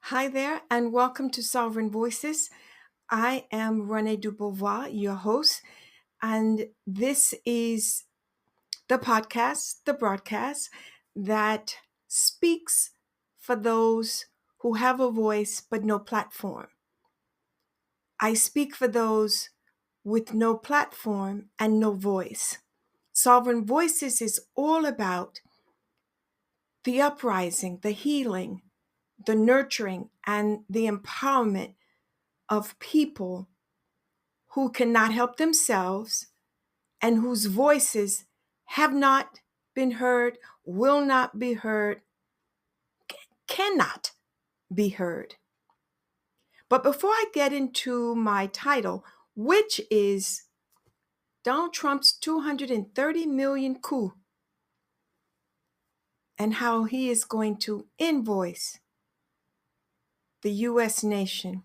Hi there, and welcome to Sovereign Voices. I am Renee Dubois, your host, and this is the podcast, the broadcast that speaks for those who have a voice but no platform. I speak for those with no platform and no voice. Sovereign Voices is all about the uprising, the healing, the nurturing, and the empowerment of people who cannot help themselves and whose voices have not been heard, will not be heard, cannot be heard. But before I get into my title, which is Donald Trump's 230 million coup and how he is going to invoice the US nation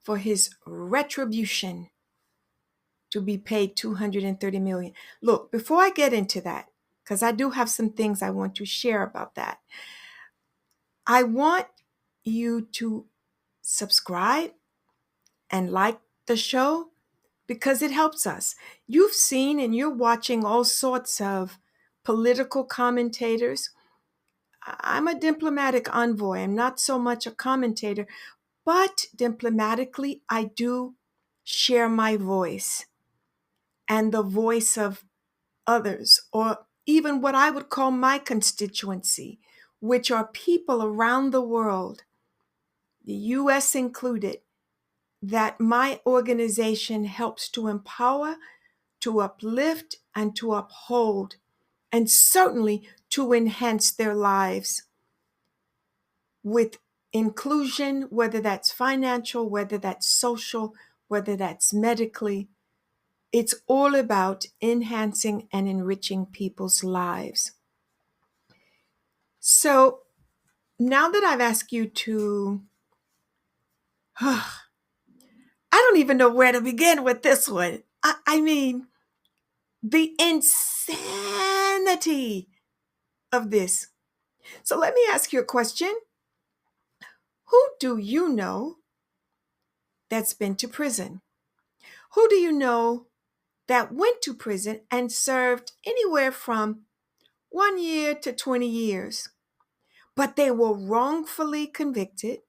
for his retribution to be paid 230 million. Look, before I get into that, because I do have some things I want to share about that, I want you to subscribe and like the show because it helps us. You've seen and you're watching all sorts of political commentators. I'm a diplomatic envoy. I'm not so much a commentator, but diplomatically, I do share my voice and the voice of others, or even what I would call my constituency, which are people around the world, the US included, that my organization helps to empower, to uplift, and to uphold, and certainly to enhance their lives with inclusion, whether that's financial, whether that's social, whether that's medically. It's all about enhancing and enriching people's lives. So now that I've asked you to, I don't even know where to begin with this one. I mean, the insanity of this. So let me ask you a question. Who do you know that's been to prison? Who do you know that went to prison and served anywhere from 1 year to 20 years? But they were wrongfully convicted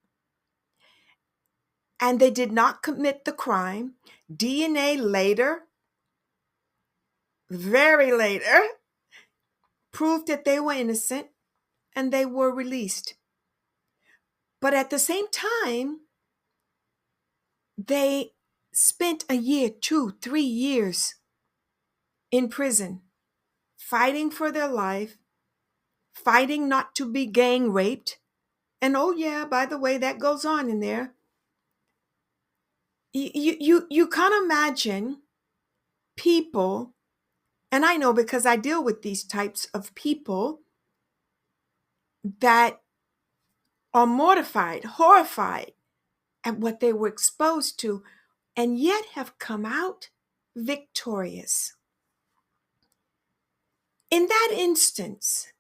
and they did not commit the crime. DNA later, very later, proved that they were innocent and they were released. But at the same time, they spent a year, 2, 3 years in prison, fighting for their life, fighting not to be gang raped. And oh yeah, by the way, that goes on in there. You can't imagine people, and I know because I deal with these types of people that are mortified, horrified at what they were exposed to, and yet have come out victorious. In that instance,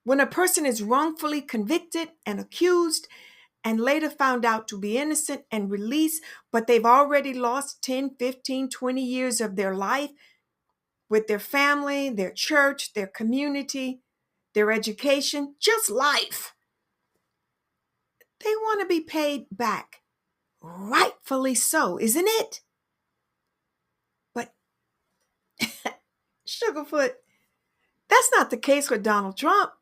when a person is wrongfully convicted and accused and later found out to be innocent and released, but they've already lost 10, 15, 20 years of their life with their family, their church, their community, their education, just life. They want to be paid back. Rightfully so, isn't it? But Sugarfoot, that's not the case with Donald Trump.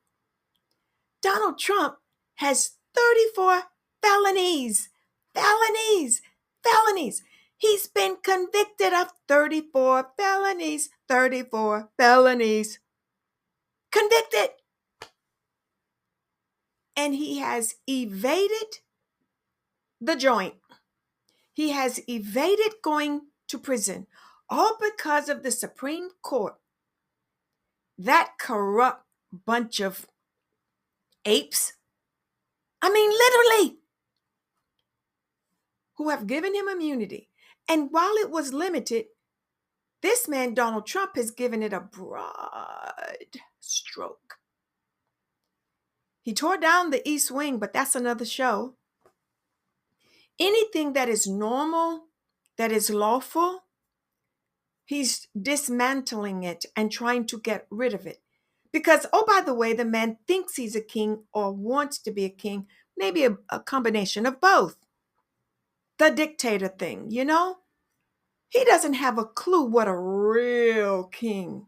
Donald Trump has 34 felonies. Felonies. Felonies. He's been convicted of 34 felonies. 34 felonies. Convicted. And he has evaded the joint. He has evaded going to prison, all because of the Supreme Court. That corrupt bunch of apes. I mean, literally. Who have given him immunity. And while it was limited, this man, Donald Trump, has given it a broad stroke. He tore down the East Wing, but that's another show. Anything that is normal, that is lawful, he's dismantling it and trying to get rid of it. Because, oh, by the way, the man thinks he's a king or wants to be a king, maybe a combination of both. The dictator thing, you know? He doesn't have a clue what a real king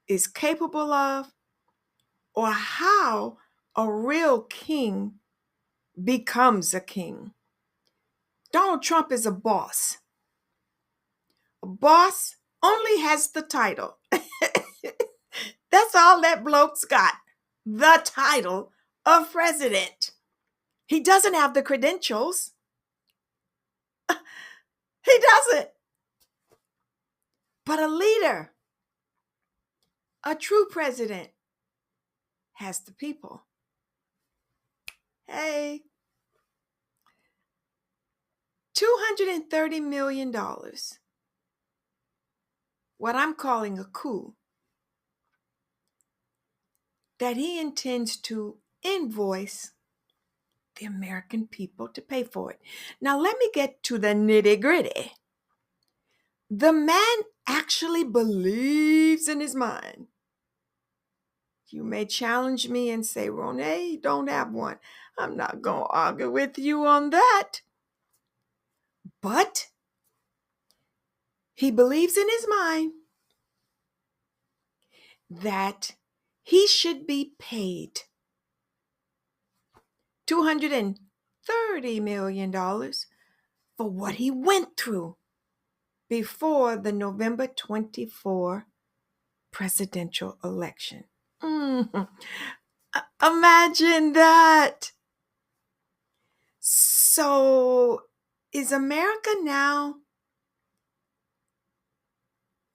is capable of or how a real king becomes a king. Donald Trump is a boss. A boss only has the title. That's all that bloke's got. The title of president. He doesn't have the credentials. He doesn't. But a leader, a true president, has the people. Hey, $230 million. What I'm calling a coup, that he intends to invoice the American people to pay for it. Now, let me get to the nitty-gritty. The man actually believes in his mind. You may challenge me and say, Ronay, you don't have one. I'm not going to argue with you on that. But he believes in his mind that he should be paid $230 million for what he went through before the November 24 presidential election. Imagine that. So is America now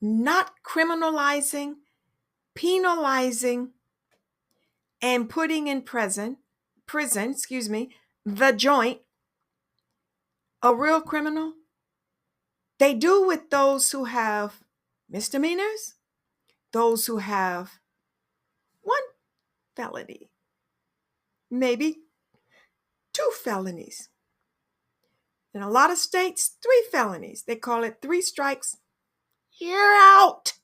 not criminalizing, penalizing, and putting in prison, the joint, a real criminal? They do with those who have misdemeanors, those who have one felony, maybe 2 felonies. In a lot of states, 3 felonies. They call it 3 strikes, you're out.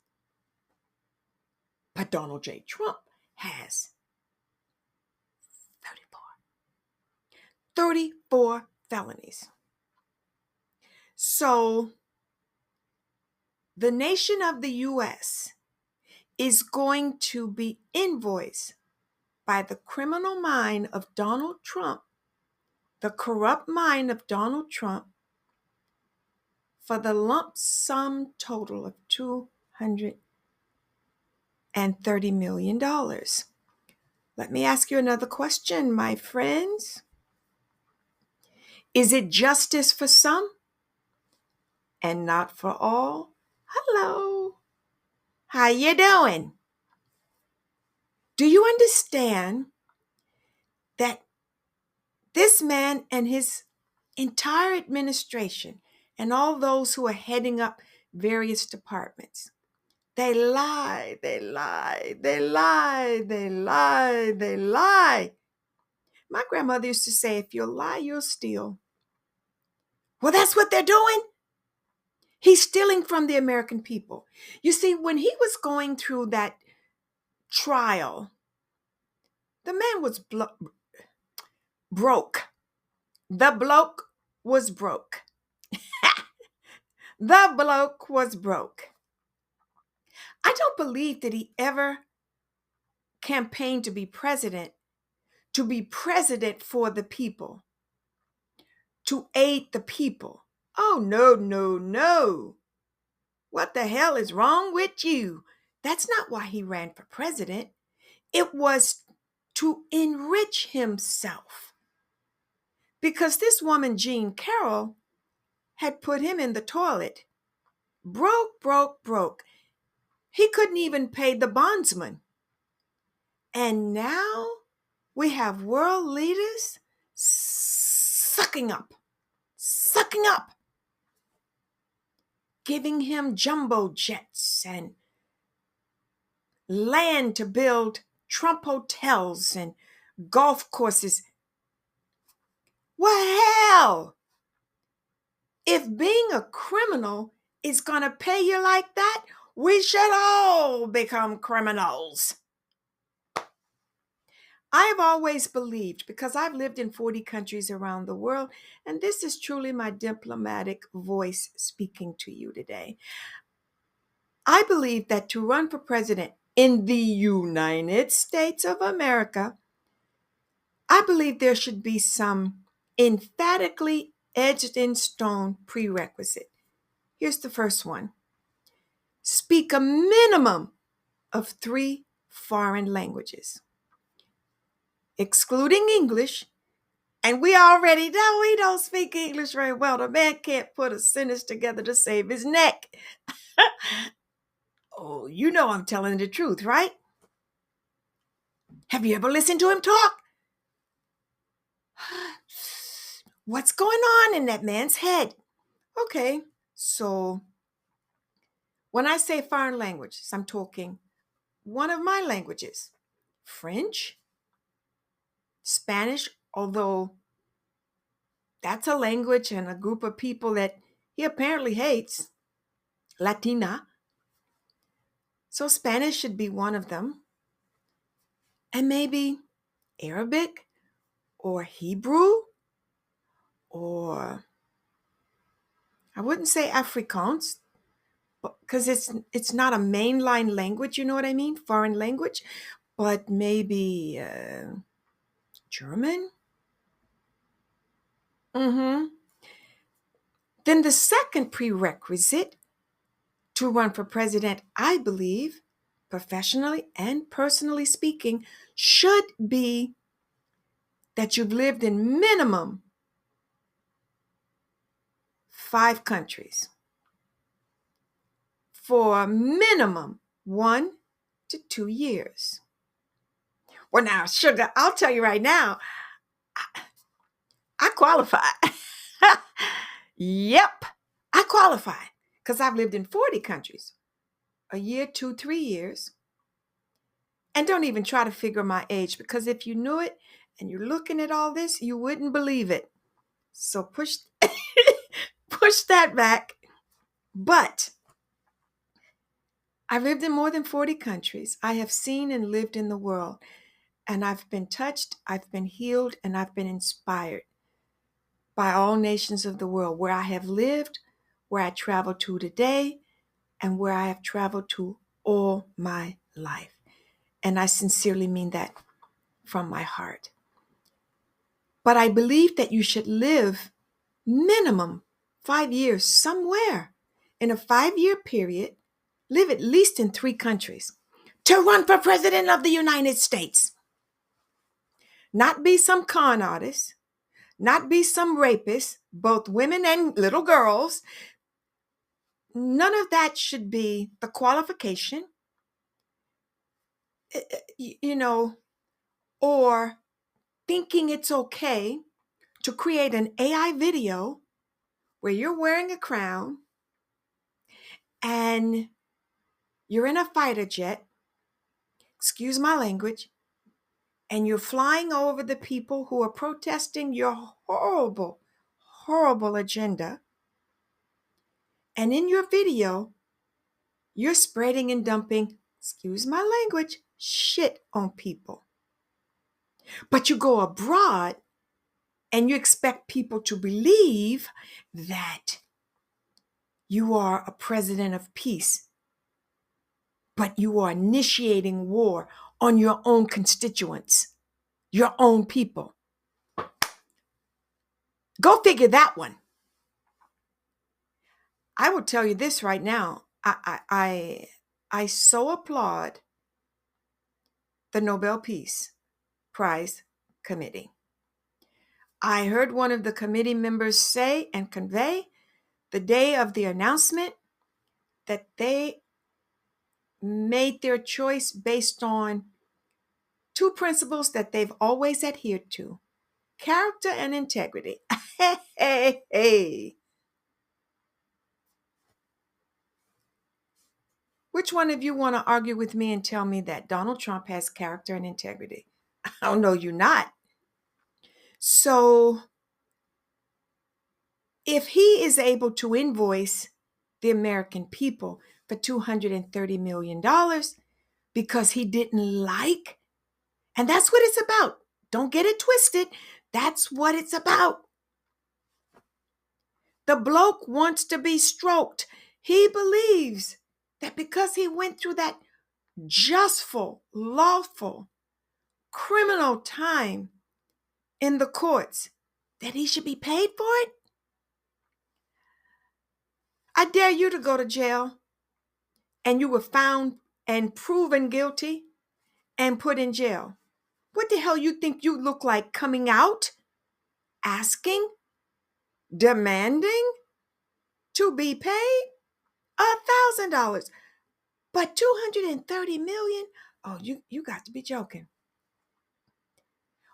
But Donald J. Trump has 34 felonies. So the nation of the U.S. is going to be invoiced by the criminal mind of Donald Trump, the corrupt mind of Donald Trump, for the lump sum total of $230 million. Let me ask you another question, my friends. Is it justice for some and not for all? Hello. How you doing? Do you understand that this man and his entire administration and all those who are heading up various departments, they lie, they lie, they lie, they lie, they lie. My grandmother used to say, if you lie, you'll steal. Well, that's what they're doing. He's stealing from the American people. You see, when he was going through that trial, the man was broke. The bloke was broke. The bloke was broke. I don't believe that he ever campaigned to be president for the people, to aid the people. Oh, no, no, no. What the hell is wrong with you? That's not why he ran for president. It was to enrich himself. Because this woman, Jean Carroll, had put him in the toilet. Broke, broke, broke. He couldn't even pay the bondsman. And now we have world leaders sucking up, giving him jumbo jets and land to build Trump hotels and golf courses. Well, hell, if being a criminal is going to pay you like that, we should all become criminals. I've always believed, because I've lived in 40 countries around the world, and this is truly my diplomatic voice speaking to you today. I believe that to run for president in the United States of America, I believe there should be some emphatically edged in stone prerequisite. Here's the first one. Speak a minimum of 3 foreign languages, excluding English. And we already know we don't speak English very well. The man can't put a sentence together to save his neck. Oh, you know I'm telling the truth, right? Have you ever listened to him talk? What's going on in that man's head? Okay, so when I say foreign languages, I'm talking one of my languages, French, Spanish, although that's a language and a group of people that he apparently hates, Latina. So Spanish should be one of them. And maybe Arabic or Hebrew, or I wouldn't say Afrikaans, because it's not a mainline language, you know what I mean? Foreign language, but maybe German. Mm-hmm. Then the second prerequisite to run for president, I believe, professionally and personally speaking, should be that you've lived in minimum 5 countries for minimum 1 to 2 years. Well, now, sugar, I'll tell you right now, I qualify. Yep, I qualify because I've lived in 40 countries, a year, 2, 3 years. And don't even try to figure my age, because if you knew it and you're looking at all this, you wouldn't believe it. So push that back. But I've lived in more than 40 countries. I have seen and lived in the world, and I've been touched, I've been healed, and I've been inspired by all nations of the world where I have lived, where I travel to today, and where I have traveled to all my life. And I sincerely mean that from my heart. But I believe that you should live minimum 5 years somewhere in a 5-year period, live at least in 3 countries to run for president of the United States. Not be some con artist, not be some rapist, both women and little girls. None of that should be the qualification, or thinking it's okay to create an AI video where you're wearing a crown and you're in a fighter jet, excuse my language, and you're flying over the people who are protesting your horrible, horrible agenda. And in your video, you're spreading and dumping, excuse my language, shit on people. But you go abroad and you expect people to believe that you are a president of peace, but you are initiating war on your own constituents, your own people. Go figure that one. I will tell you this right now. I so applaud the Nobel Peace Prize Committee. I heard one of the committee members say and convey the day of the announcement that they made their choice based on 2 principles that they've always adhered to: character and integrity. Hey. Which one of you want to argue with me and tell me that Donald Trump has character and integrity? Oh, no, you're not. So if he is able to invoice the American people for $230 million because he didn't like, and that's what it's about. Don't get it twisted. That's what it's about. The bloke wants to be stroked. He believes that because he went through that justful, lawful, criminal time in the courts, that he should be paid for it. I dare you to go to jail and you were found and proven guilty and put in jail. What the hell you think you look like coming out, asking, demanding to be paid $1,000, but $230 million? Oh, you got to be joking.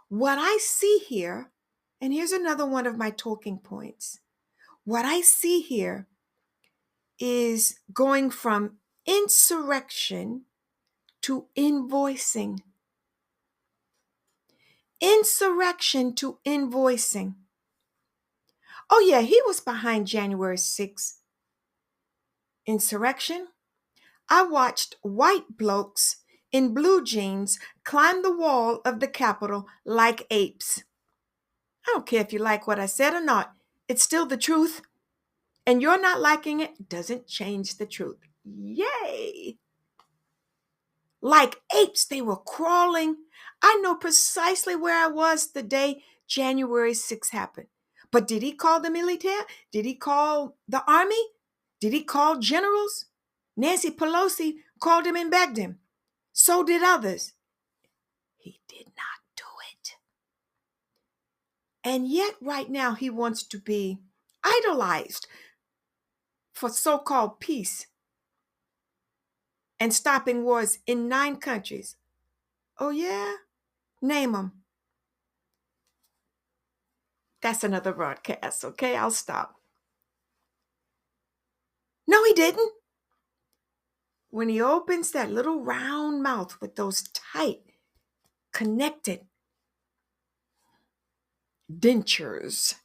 What I see here, and here's another one of my talking points. What I see here is going from insurrection to invoicing. Insurrection to invoicing. Oh, yeah, he was behind January 6th insurrection. I watched white blokes in blue jeans climb the wall of the Capitol like apes. I don't care if you like what I said or not. It's still the truth. And you're not liking it doesn't change the truth. Yay! Like apes, they were crawling. I know precisely where I was the day January 6th happened. But did he call the military? Did he call the army? Did he call generals? Nancy Pelosi called him and begged him. So did others. He did not do it. And yet right now he wants to be idolized for so-called peace and stopping wars in 9 countries. Oh yeah? Name them. That's another broadcast, okay? I'll stop. No, he didn't. When he opens that little round mouth with those tight, connected dentures,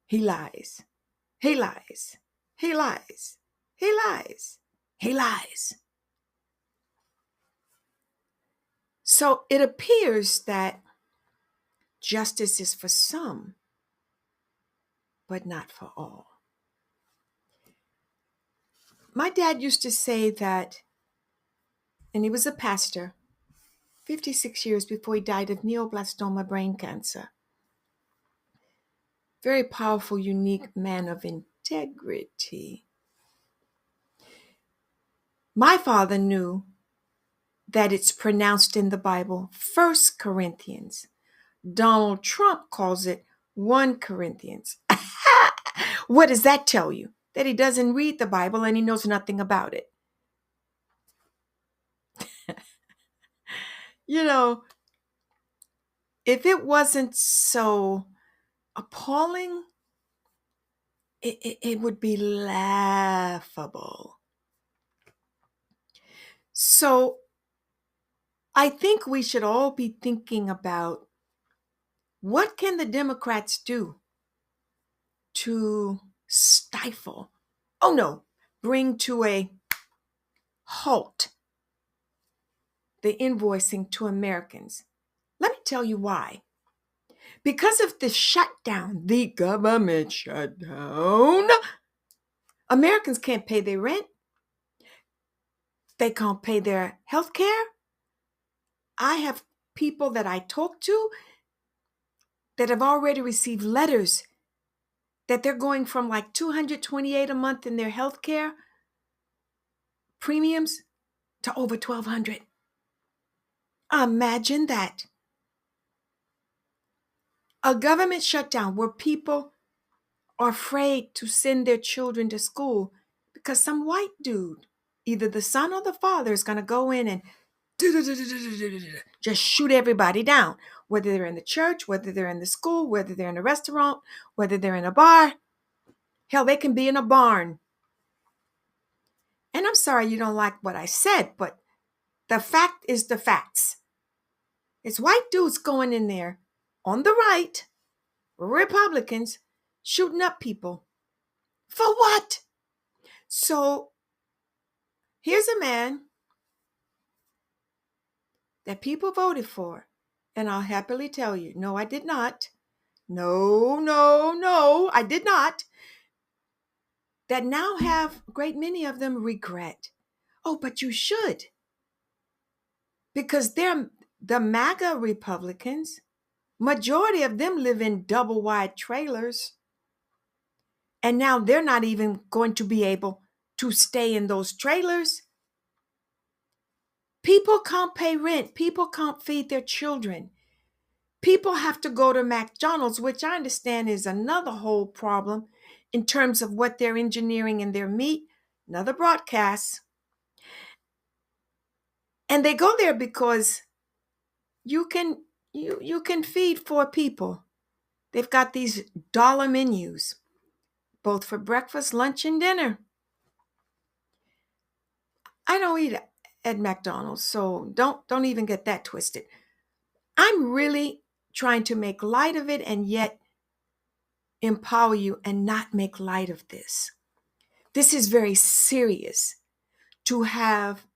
he lies. He lies. He lies. He lies. He lies. So it appears that justice is for some, but not for all. My dad used to say that, and he was a pastor, 56 years before he died of neoblastoma brain cancer. Very powerful, unique man of integrity. My father knew that it's pronounced in the Bible 1 Corinthians. Donald Trump calls it 1 Corinthians. What does that tell you? That he doesn't read the Bible and he knows nothing about it. You know, if it wasn't so appalling, it would be laughable. So I think we should all be thinking about what can the Democrats do to stifle, bring to a halt the invoicing to Americans. Let me tell you why. Because of the shutdown, the government shutdown, Americans can't pay their rent. They can't pay their health care. I have people that I talk to that have already received letters that they're going from like $228 a month in their health care premiums to over $1,200. Imagine that. A government shutdown where people are afraid to send their children to school because some white dude, either the son or the father, is going to go in and just shoot everybody down, whether they're in the church, whether they're in the school, whether they're in a restaurant, whether they're in a bar. Hell, they can be in a barn. And I'm sorry you don't like what I said, but The fact is the facts. It's white dudes going in there on the right, Republicans, shooting up people. For what? So here's a man that people voted for. And I'll happily tell you, no, I did not. No, I did not. That now have a great many of them regret. Oh, but you should. Because they're the MAGA Republicans. Majority of them live in double wide trailers. And now they're not even going to be able to stay in those trailers. People can't pay rent. People can't feed their children. People have to go to McDonald's, which I understand is another whole problem in terms of what they're engineering in their meat. Another broadcast. And they go there because you can feed 4 people. They've got these dollar menus, both for breakfast, lunch, and dinner. I don't eat at McDonald's, so don't even get that twisted. I'm really trying to make light of it and yet empower you and not make light of this. This is very serious to have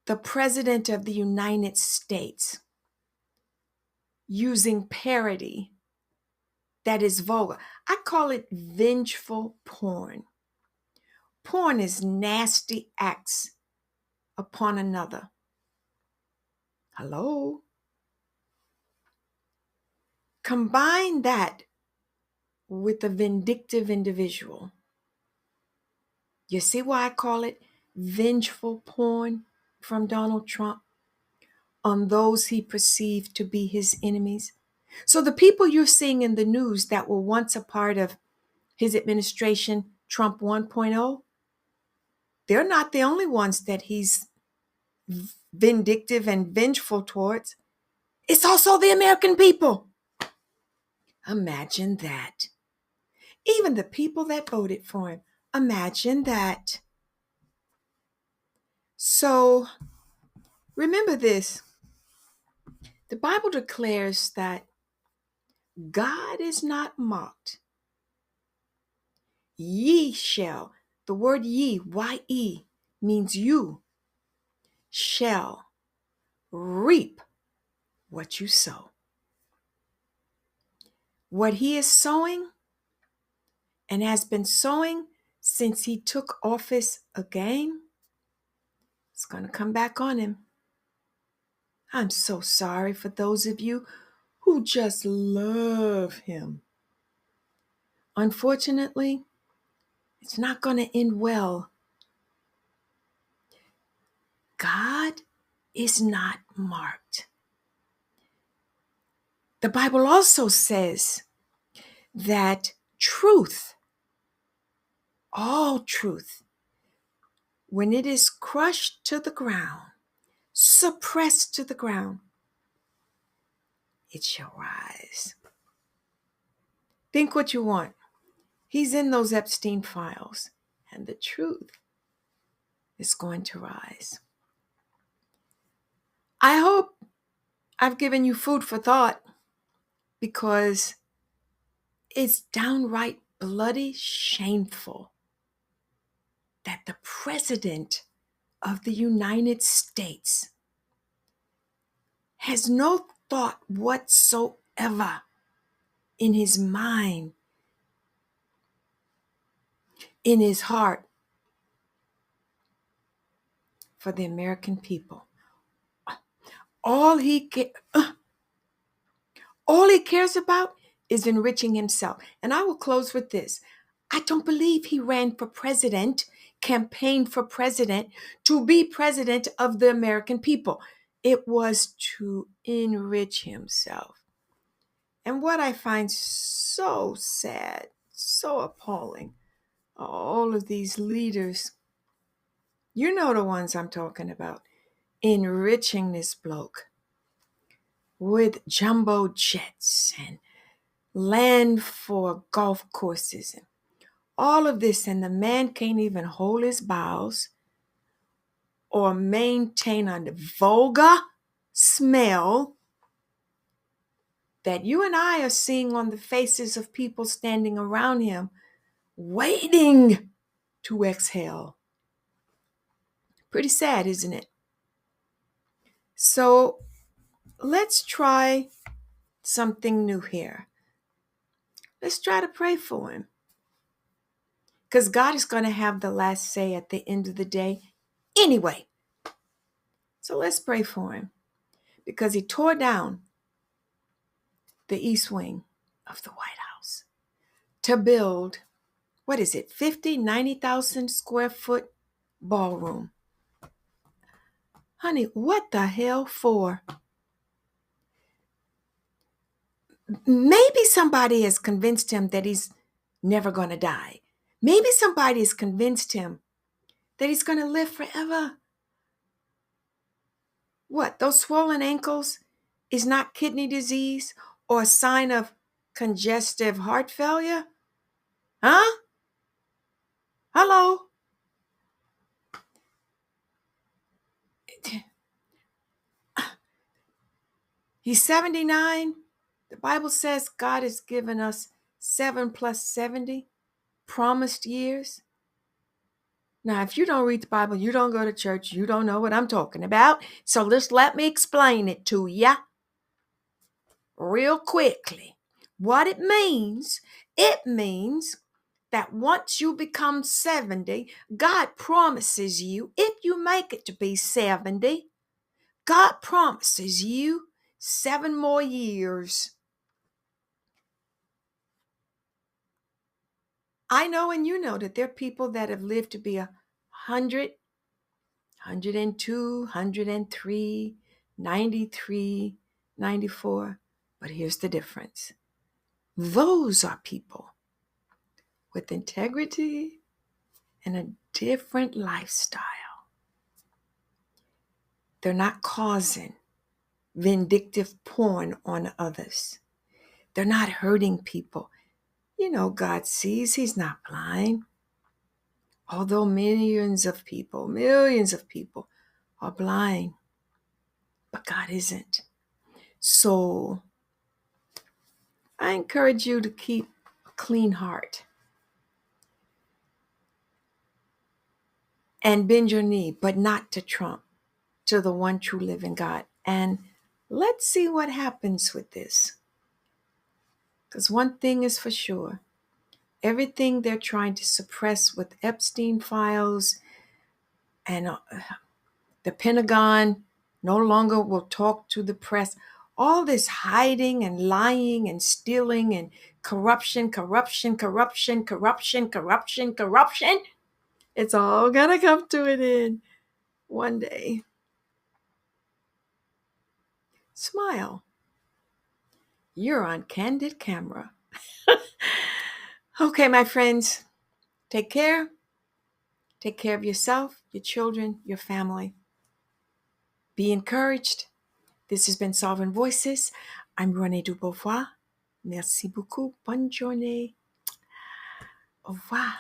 the President of the United States using parody that is vulgar. I call it vengeful porn. Porn is nasty acts upon another. Hello? Combine that with a vindictive individual. You see why I call it vengeful porn from Donald Trump on those he perceived to be his enemies? So the people you're seeing in the news that were once a part of his administration, Trump 1.0, they're not the only ones that he's vindictive and vengeful towards. It's also the American people. Imagine that. Even the people that voted for him. Imagine that. So remember this. The Bible declares that God is not mocked. Ye shall, the word ye, Y-E, means you shall reap what you sow. What he is sowing and has been sowing since he took office again, it's going to come back on him. I'm so sorry for those of you who just love him. Unfortunately, it's not going to end well. God is not marked. The Bible also says that truth, all truth, when it is crushed to the ground, suppressed to the ground, it shall rise. Think what you want. He's in those Epstein files, and the truth is going to rise. I hope I've given you food for thought, because it's downright bloody shameful that the President of the United States has no thought whatsoever in his mind, in his heart, for the American people. All he cares about is enriching himself. And I will close with this. I don't believe he ran for president, campaigned for president, to be president of the American people. It was to enrich himself. And what I find so sad, so appalling, all of these leaders, you know the ones I'm talking about, enriching this bloke with jumbo jets and land for golf courses and all of this, and the man can't even hold his bowels or maintain a vulgar smell that you and I are seeing on the faces of people standing around him, waiting to exhale. Pretty sad, isn't it? So let's try something new here. Let's try to pray for him. Because God is going to have the last say at the end of the day anyway. So let's pray for him. Because he tore down the east wing of the White House to build, 90,000 square foot ballroom. Honey, what the hell for? Maybe somebody has convinced him that he's never going to die. Maybe somebody has convinced him that he's going to live forever. What, those swollen ankles is not kidney disease or a sign of congestive heart failure? Huh? Hello? He's 79. The Bible says God has given us 7 plus 70 promised years. Now, if you don't read the Bible, you don't go to church, you don't know what I'm talking about. So just let me explain it to you real quickly. What it means that once you become 70, God promises you, if you make it to be 70, God promises you 7 more years. I know and you know that there are people that have lived to be 100, 102, 103, 93, 94. But here's the difference. Those are people with integrity and a different lifestyle. They're not causing vindictive porn on others. They're not hurting people. You know, God sees, he's not blind. Although millions of people are blind, but God isn't. So I encourage you to keep a clean heart and bend your knee, but not to Trump, to the one true living God. And let's see what happens with this. Because one thing is for sure, everything they're trying to suppress with Epstein files and the Pentagon no longer will talk to the press. All this hiding and lying and stealing and corruption, it's all gonna come to an end one day. Smile. You're on candid camera. Okay, my friends, take care. Take care of yourself, your children, your family. Be encouraged. This has been Sovereign Voices. I'm Renée Dubois. Merci beaucoup. Bonne journée. Au revoir.